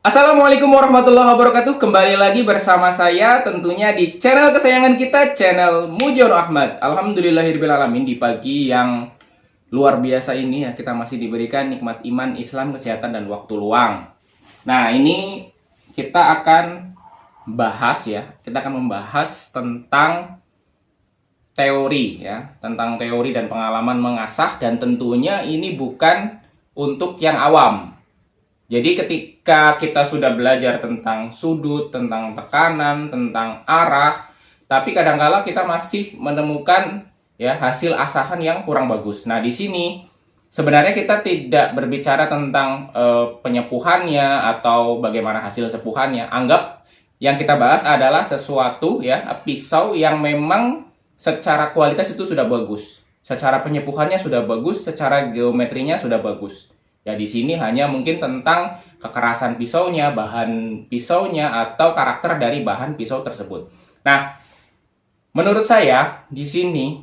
Assalamualaikum warahmatullahi wabarakatuh. Kembali lagi bersama saya tentunya di channel kesayangan kita, channel Mujono Ahmad. Alhamdulillahirrahmanirrahim, di pagi yang luar biasa ini ya, kita masih diberikan nikmat iman, Islam, kesehatan, dan waktu luang. Nah, ini kita akan bahas ya, kita akan membahas tentang teori ya, tentang teori dan pengalaman mengasah, dan tentunya ini bukan untuk yang awam. Jadi ketika kita sudah belajar tentang sudut, tentang tekanan, tentang arah, tapi kadangkala kita masih menemukan ya hasil asahan yang kurang bagus. Nah, di sini sebenarnya kita tidak berbicara tentang penyepuhannya atau bagaimana hasil sepuhannya. Anggap yang kita bahas adalah sesuatu ya, pisau yang memang secara kualitas itu sudah bagus. Secara penyepuhannya sudah bagus, secara geometrinya sudah bagus. Ya, di sini hanya mungkin tentang kekerasan pisaunya, bahan pisaunya, atau karakter dari bahan pisau tersebut. Nah, menurut saya di sini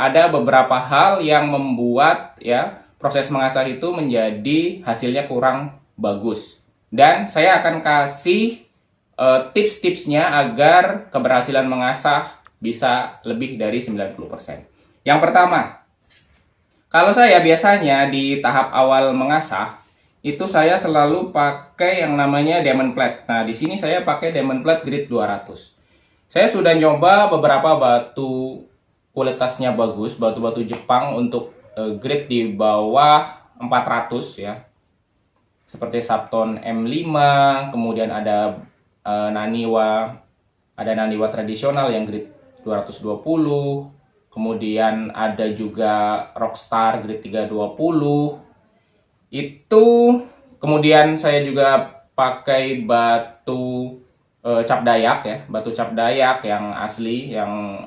ada beberapa hal yang membuat ya proses mengasah itu menjadi hasilnya kurang bagus. Dan saya akan kasih tips-tipsnya agar keberhasilan mengasah bisa lebih dari 90%. Yang pertama, kalau saya biasanya di tahap awal mengasah, itu saya selalu pakai yang namanya diamond plate. Nah, di sini saya pakai diamond plate grade 200. Saya sudah nyoba beberapa batu kualitasnya bagus, batu-batu Jepang untuk grade di bawah 400 ya. Seperti Subton M5, kemudian ada Naniwa tradisional yang grade 220. Kemudian ada juga Rockstar grade 320. Itu kemudian saya juga pakai batu cap dayak ya, batu cap dayak yang asli, yang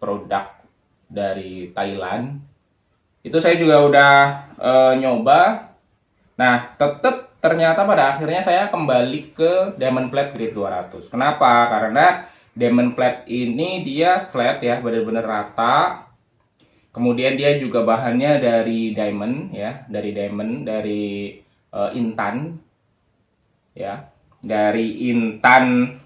produk dari Thailand. Itu saya juga udah nyoba. Nah, tetap ternyata pada akhirnya saya kembali ke diamond plate grade 200. Kenapa? Karena diamond plate ini dia flat ya, benar-benar rata. Kemudian dia juga bahannya dari diamond ya, dari intan ya, dari intan,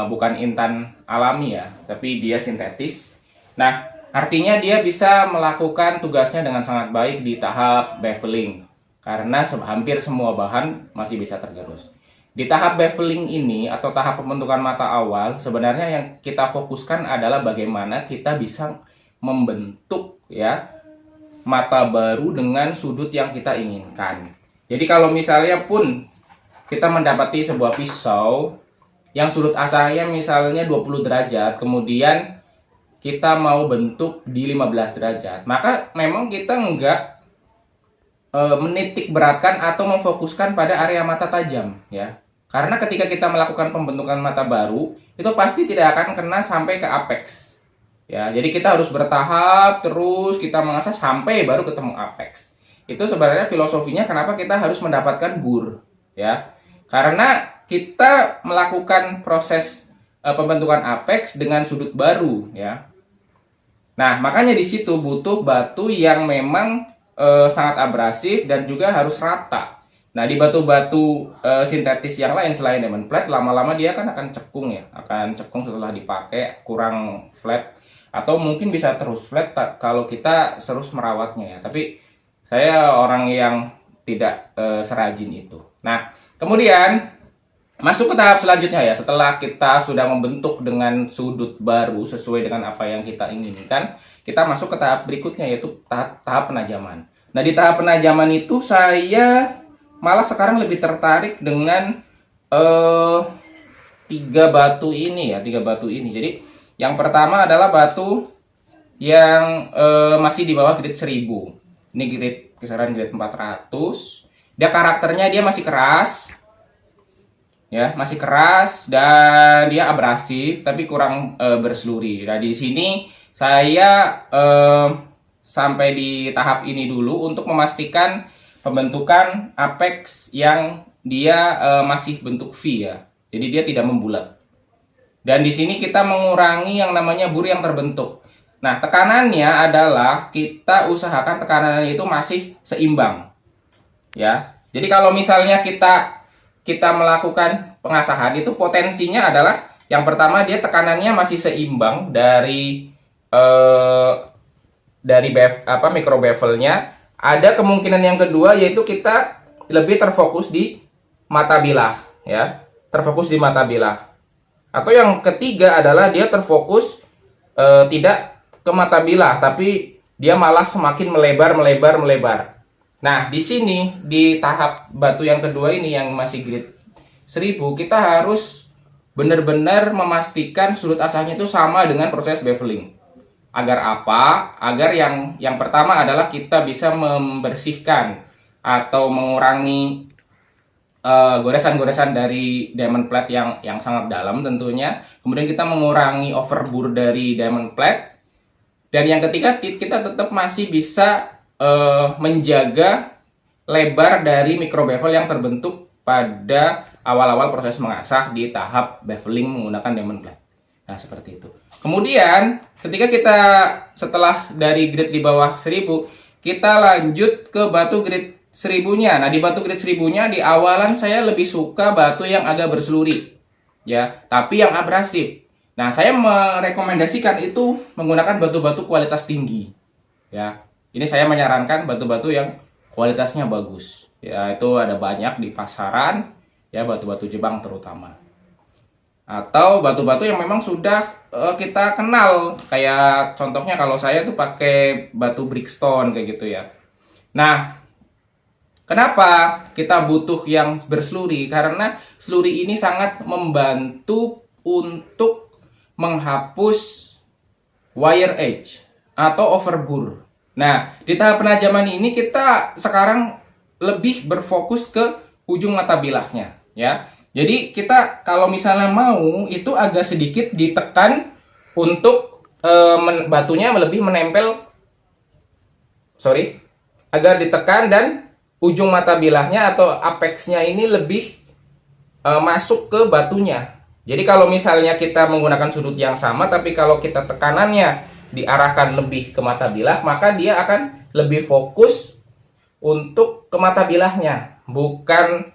bukan intan alami ya, tapi dia sintetis. Nah, artinya dia bisa melakukan tugasnya dengan sangat baik di tahap beveling karena hampir semua bahan masih bisa tergerus. Di tahap beveling ini atau tahap pembentukan mata awal, sebenarnya yang kita fokuskan adalah bagaimana kita bisa membentuk ya mata baru dengan sudut yang kita inginkan. Jadi kalau misalnya pun kita mendapati sebuah pisau yang sudut asahnya misalnya 20 derajat, kemudian kita mau bentuk di 15 derajat, maka memang kita enggak menitik beratkan atau memfokuskan pada area mata tajam ya. Karena ketika kita melakukan pembentukan mata baru, itu pasti tidak akan kena sampai ke apex. Ya, jadi kita harus bertahap terus kita mengasah sampai baru ketemu apex. Itu sebenarnya filosofinya kenapa kita harus mendapatkan bur ya. Karena kita melakukan proses pembentukan apex dengan sudut baru ya. Nah, makanya di situ butuh batu yang memang sangat abrasif dan juga harus rata. Nah, di batu-batu sintetis yang lain selain diamond plate, lama-lama dia kan akan cekung ya, akan cekung setelah dipakai, kurang flat, atau mungkin bisa terus flat kalau kita terus merawatnya ya. Tapi saya orang yang tidak serajin itu. Nah, kemudian masuk ke tahap selanjutnya ya, setelah kita sudah membentuk dengan sudut baru sesuai dengan apa yang kita inginkan, kita masuk ke tahap berikutnya yaitu tahap penajaman. Nah, di tahap penajaman itu saya malah sekarang lebih tertarik dengan tiga batu ini. Jadi yang pertama adalah batu yang masih di bawah grade 1000. Ini grade kisaran grade 400. Dia karakternya dia masih keras. Ya, masih keras dan dia abrasif tapi kurang berseluri. Nah, di sini saya sampai di tahap ini dulu untuk memastikan pembentukan apex yang dia masih bentuk V ya. Jadi dia tidak membulat. Dan di sini kita mengurangi yang namanya bur yang terbentuk. Nah, tekanannya adalah kita usahakan tekanannya itu masih seimbang. Ya. Jadi kalau misalnya kita kita melakukan pengasahan itu potensinya adalah yang pertama dia tekanannya masih seimbang dari micro bevelnya. Ada kemungkinan yang kedua yaitu kita lebih terfokus di mata bilah ya, terfokus di mata bilah. Atau yang ketiga adalah dia terfokus tidak ke mata bilah tapi dia malah semakin melebar. Nah, di sini di tahap batu yang kedua ini yang masih grade 1000 kita harus benar-benar memastikan sudut asahnya itu sama dengan proses beveling. Agar apa? Agar yang pertama adalah kita bisa membersihkan atau mengurangi goresan-goresan dari diamond plate yang sangat dalam tentunya. Kemudian kita mengurangi overbore dari diamond plate. Dan yang ketiga, kita tetap masih bisa menjaga lebar dari micro bevel yang terbentuk pada awal-awal proses mengasah di tahap beveling menggunakan diamond plate. Nah, seperti itu. Kemudian, ketika kita setelah dari grade di bawah 1000, kita lanjut ke batu grade 1000-nya. Nah, di batu grade 1000-nya di awalan saya lebih suka batu yang agak berseluri. Ya, tapi yang abrasif. Nah, saya merekomendasikan itu menggunakan batu-batu kualitas tinggi. Ya, ini saya menyarankan batu-batu yang kualitasnya bagus. Ya, itu ada banyak di pasaran, ya batu-batu Jepang terutama. Atau batu-batu yang memang sudah kita kenal, kayak contohnya kalau saya tuh pakai batu brickstone kayak gitu ya. Nah, kenapa kita butuh yang berseluri? Karena seluri ini sangat membantu untuk menghapus wire edge atau overbore. Nah, di tahap penajaman ini kita sekarang lebih berfokus ke ujung mata bilahnya, ya. Jadi kita kalau misalnya mau itu agak sedikit ditekan untuk batunya lebih menempel, agak ditekan dan ujung mata bilahnya atau apexnya ini lebih masuk ke batunya. Jadi kalau misalnya kita menggunakan sudut yang sama, tapi kalau kita tekanannya diarahkan lebih ke mata bilah, maka dia akan lebih fokus untuk ke mata bilahnya, bukan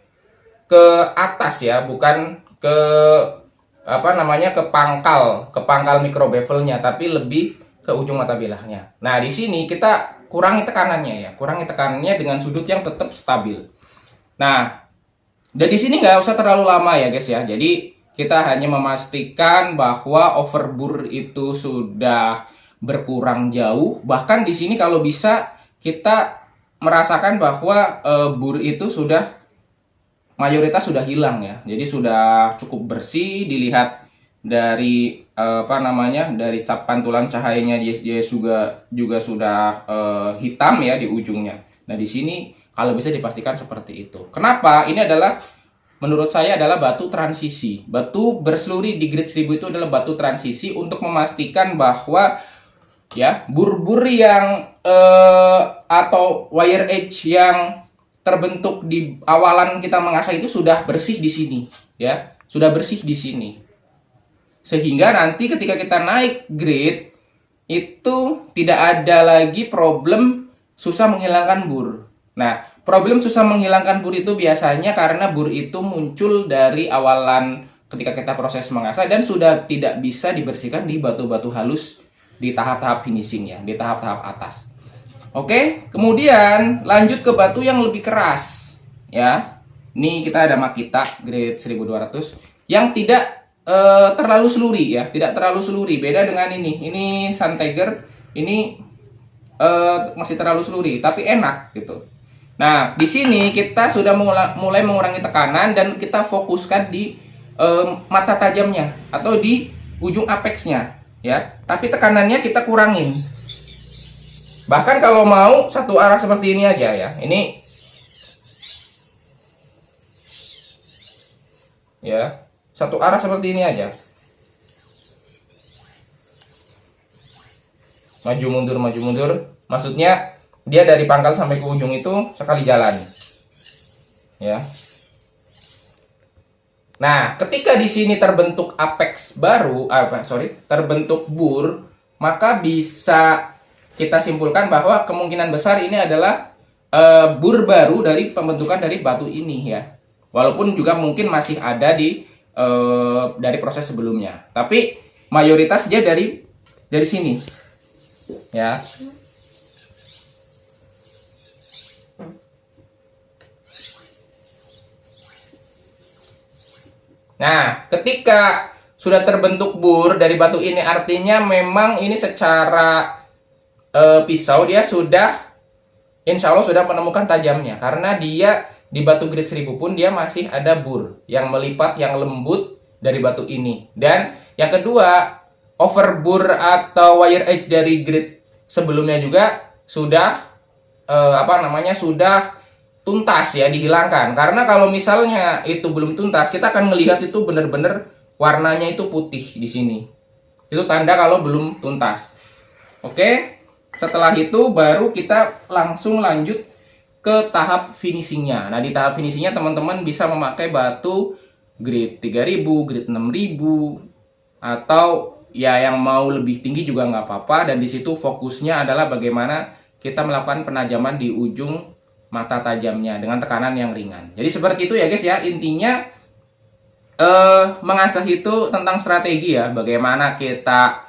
ke atas ya, bukan ke ke pangkal micro bevelnya, tapi lebih ke ujung mata bilahnya. Nah, di sini kita kurangi tekanannya dengan sudut yang tetap stabil. Nah, dan di sini nggak usah terlalu lama ya guys ya. Jadi kita hanya memastikan bahwa overbore itu sudah berkurang jauh. Bahkan di sini kalau bisa kita merasakan bahwa bur itu sudah mayoritas sudah hilang ya. Jadi sudah cukup bersih, dilihat dari dari cap pantulan cahayanya dia juga sudah hitam ya di ujungnya. Nah, di sini kalau bisa dipastikan seperti itu. Kenapa? Ini adalah menurut saya adalah batu transisi. Batu berseluri di grade 1000 itu adalah batu transisi untuk memastikan bahwa ya bur-bur yang atau wire edge yang terbentuk di awalan kita mengasah itu sudah bersih di sini, ya. Sudah bersih di sini. Sehingga nanti ketika kita naik grade itu tidak ada lagi problem susah menghilangkan bur. Nah, problem susah menghilangkan bur itu biasanya karena bur itu muncul dari awalan ketika kita proses mengasah dan sudah tidak bisa dibersihkan di batu-batu halus di tahap-tahap finishing ya, di tahap-tahap atas. Oke, kemudian lanjut ke batu yang lebih keras ya. Ini kita ada Makita grade 1200 yang tidak terlalu seluri ya, tidak terlalu seluri. Beda dengan ini. Ini Suntiger, ini masih terlalu seluri, tapi enak gitu. Nah, di sini kita sudah mulai mengurangi tekanan dan kita fokuskan di mata tajamnya atau di ujung apexnya, ya. Tapi tekanannya kita kurangin. Bahkan kalau mau satu arah seperti ini aja ya. Ini ya, satu arah seperti ini aja. Maju mundur. Maksudnya dia dari pangkal sampai ke ujung itu sekali jalan. Ya. Nah, ketika di sini terbentuk apex baru, terbentuk bur, maka bisa kita simpulkan bahwa kemungkinan besar ini adalah bur baru dari pembentukan dari batu ini ya. Walaupun juga mungkin masih ada dari proses sebelumnya. Tapi mayoritas dia dari sini. Ya. Nah, ketika sudah terbentuk bur dari batu ini, artinya memang ini secara pisau dia sudah, insya Allah sudah menemukan tajamnya. Karena dia di batu grade 1000 pun dia masih ada bur yang melipat, yang lembut dari batu ini. Dan yang kedua, overbur atau wire edge dari grade sebelumnya juga sudah sudah tuntas ya, dihilangkan. Karena kalau misalnya itu belum tuntas, kita akan melihat itu benar-benar warnanya itu putih di sini. Itu tanda kalau belum tuntas. Oke, setelah itu baru kita langsung lanjut ke tahap finishingnya. Nah, di tahap finishingnya teman-teman bisa memakai batu grade 3000, grade 6000, atau ya yang mau lebih tinggi juga nggak apa-apa. Dan di situ fokusnya adalah bagaimana kita melakukan penajaman di ujung mata tajamnya dengan tekanan yang ringan. Jadi seperti itu ya guys ya, intinya mengasah itu tentang strategi ya, bagaimana kita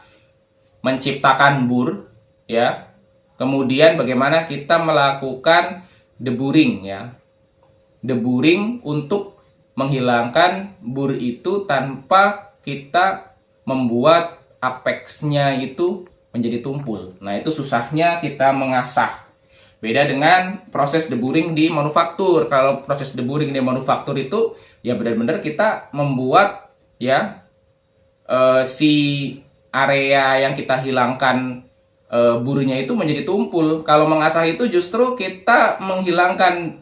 menciptakan bur ya, kemudian bagaimana kita melakukan deburring ya, deburring untuk menghilangkan bur itu tanpa kita membuat apexnya itu menjadi tumpul. Nah, itu susahnya kita mengasah. Beda dengan proses deburring di manufaktur. Kalau proses deburring di manufaktur itu ya benar-benar kita membuat ya si area yang kita hilangkan burnya itu menjadi tumpul. Kalau mengasah itu justru kita menghilangkan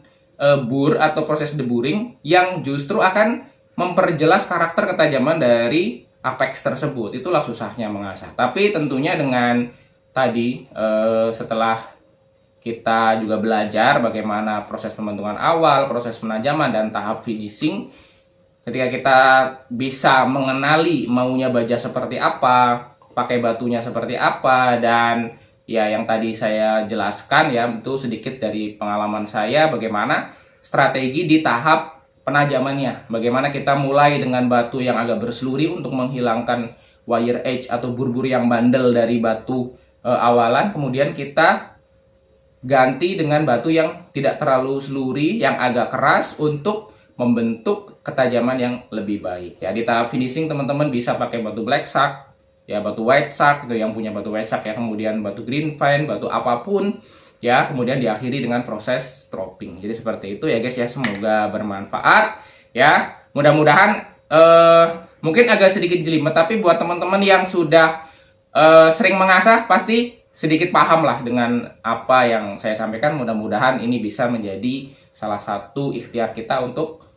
bur atau proses deburring yang justru akan memperjelas karakter ketajaman dari apex tersebut. Itulah susahnya mengasah. Tapi tentunya dengan tadi setelah kita juga belajar bagaimana proses pembentukan awal, proses penajaman, dan tahap finishing. Ketika kita bisa mengenali maunya baja seperti apa, pakai batunya seperti apa, dan ya yang tadi saya jelaskan ya, itu sedikit dari pengalaman saya bagaimana strategi di tahap penajamannya. Bagaimana kita mulai dengan batu yang agak berseluri untuk menghilangkan wire edge atau bur-bur yang bandel dari batu awalan, kemudian kita ganti dengan batu yang tidak terlalu seluri, yang agak keras untuk membentuk ketajaman yang lebih baik. Ya, di tahap finishing teman-teman bisa pakai batu black shark, ya batu white shark itu yang punya batu white shark ya, kemudian batu green vine, batu apapun ya, kemudian diakhiri dengan proses stropping. Jadi seperti itu ya guys ya, semoga bermanfaat ya. Mudah-mudahan mungkin agak sedikit jelimet, tapi buat teman-teman yang sudah sering mengasah pasti sedikit paham lah dengan apa yang saya sampaikan. Mudah-mudahan ini bisa menjadi salah satu ikhtiar kita untuk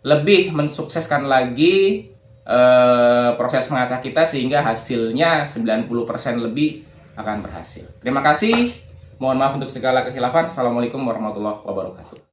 lebih mensukseskan lagi proses mengasah kita sehingga hasilnya 90% lebih akan berhasil. Terima kasih. Mohon maaf untuk segala kekhilafan. Assalamualaikum warahmatullahi wabarakatuh.